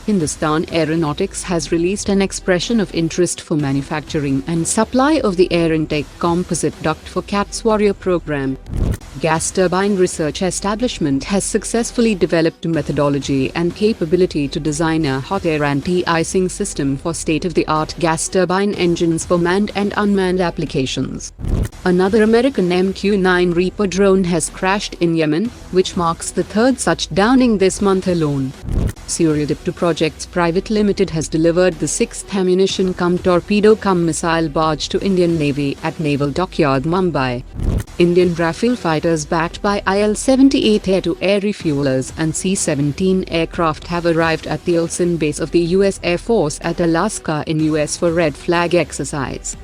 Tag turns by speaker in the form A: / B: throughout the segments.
A: Hindustan Aeronautics has released an expression of interest for manufacturing and supply of the air intake composite duct for CAP's Warrior program. Gas Turbine Research Establishment has successfully developed a methodology and capability to design a hot air anti-icing system for state-of-the-art gas turbine engines for manned and unmanned applications. Another American MQ-9 Reaper drone has crashed in Yemen, which marks the third such downing this month alone. Suryadipta Projects Private Limited has delivered the 6th ammunition-torpedo-missile barge to Indian Navy at Naval Dockyard, Mumbai. Indian Rafale fighters backed by 𝗷𝗫𝗃 air-to-air refuelers and C-17 aircraft have arrived at the Olsen base of the U.S. Air Force at Alaska in U.S. for Red Flag exercise.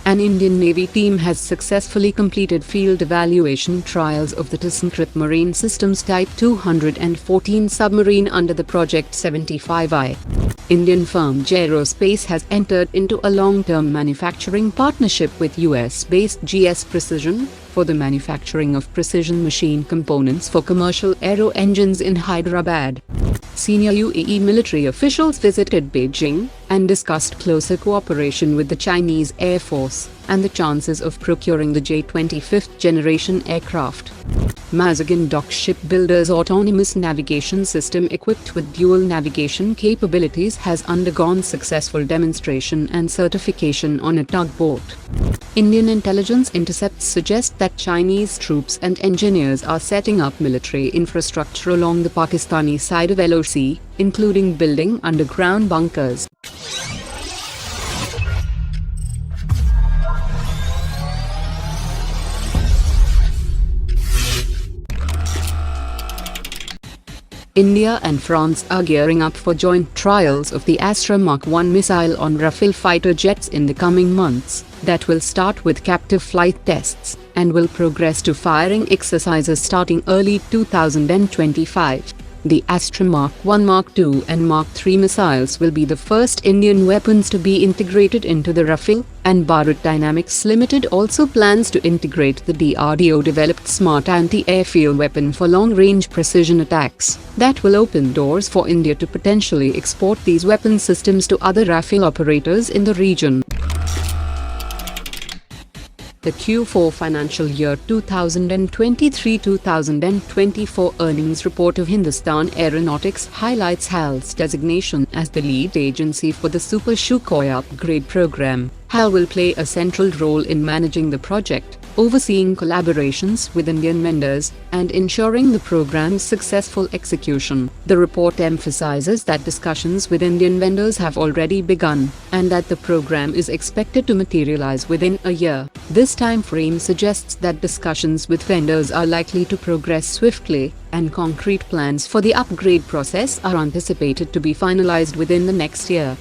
A: An Indian Navy team has successfully completed field evaluation trials of the 𝗬𝗪𝗏 Marine Systems Type 214 submarine under the Project 75I. Indian firm Jeh Aerospace has entered into a long-term manufacturing partnership with US-based GS Precision for the manufacturing of precision machine components for commercial aero engines in Hyderabad. Senior UAE military officials visited Beijing and discussed closer cooperation with the Chinese Air Force and the chances of procuring the J-25th generation aircraft. Mazagon Dock Shipbuilders autonomous navigation system equipped with dual navigation capabilities has undergone successful demonstration and certification on a tugboat. Indian intelligence intercepts suggest that Chinese troops and engineers are setting up military infrastructure along the Pakistani side of LOC, including building underground bunkers. India and France are gearing up for joint trials of the Astra Mark 1 missile on Rafale fighter jets in the coming months, that will start with captive flight tests, and will progress to firing exercises starting early 2025. The Astra Mark 1, Mark 2 and Mark 3 missiles will be the first Indian weapons to be integrated into the Rafale, and Bharat Dynamics Limited also plans to integrate the DRDO-developed smart anti-airfield weapon for long-range precision attacks. That will open doors for India to potentially export these weapon systems to other Rafale operators in the region. The Q4 financial year 2023-2024 earnings report of Hindustan Aeronautics highlights HAL's designation as the lead agency for the 𝗍𝘂𝗃𝗃𝗃 program. HAL will play a central role in managing the project, overseeing collaborations with Indian vendors, and ensuring the program's successful execution. The report emphasizes that discussions with Indian vendors have already begun, and that the program is expected to materialize within a year. This time frame suggests that discussions with vendors are likely to progress swiftly, and concrete plans for the upgrade process are anticipated to be finalized within the next year.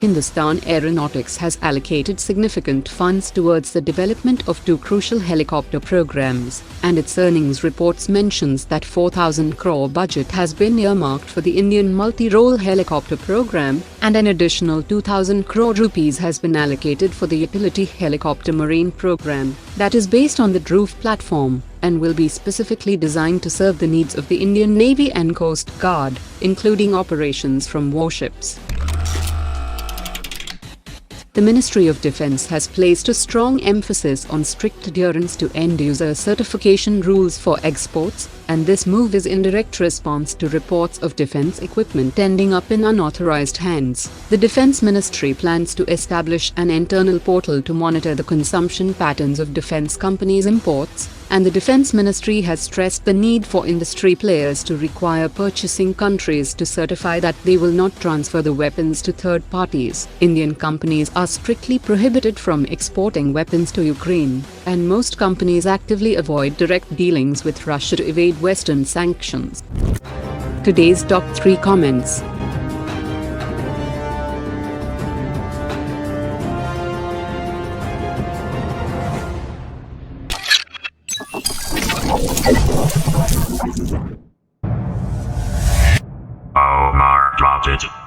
A: Hindustan Aeronautics has allocated significant funds towards the development of two crucial helicopter programs, and its earnings reports mentions that 4,000 crore budget has been earmarked for the Indian multi-role helicopter program, and an additional 2,000 crore rupees has been allocated for the utility helicopter marine program, that is based on the Dhruv platform, and will be specifically designed to serve the needs of the Indian Navy and Coast Guard, including operations from warships. The Ministry of Defence has placed a strong emphasis on strict adherence to end-user certification rules for exports, and this move is in direct response to reports of defence equipment ending up in unauthorised hands. The Defence Ministry plans to establish an internal portal to monitor the consumption patterns of defence companies' imports, and the Defence Ministry has stressed the need for industry players to require purchasing countries to certify that they will not transfer the weapons to third parties. Indian companies are strictly prohibited from exporting weapons to Ukraine, and most companies actively avoid direct dealings with Russia to evade Western sanctions. Today's top 3 comments.
B: Omar dropped it.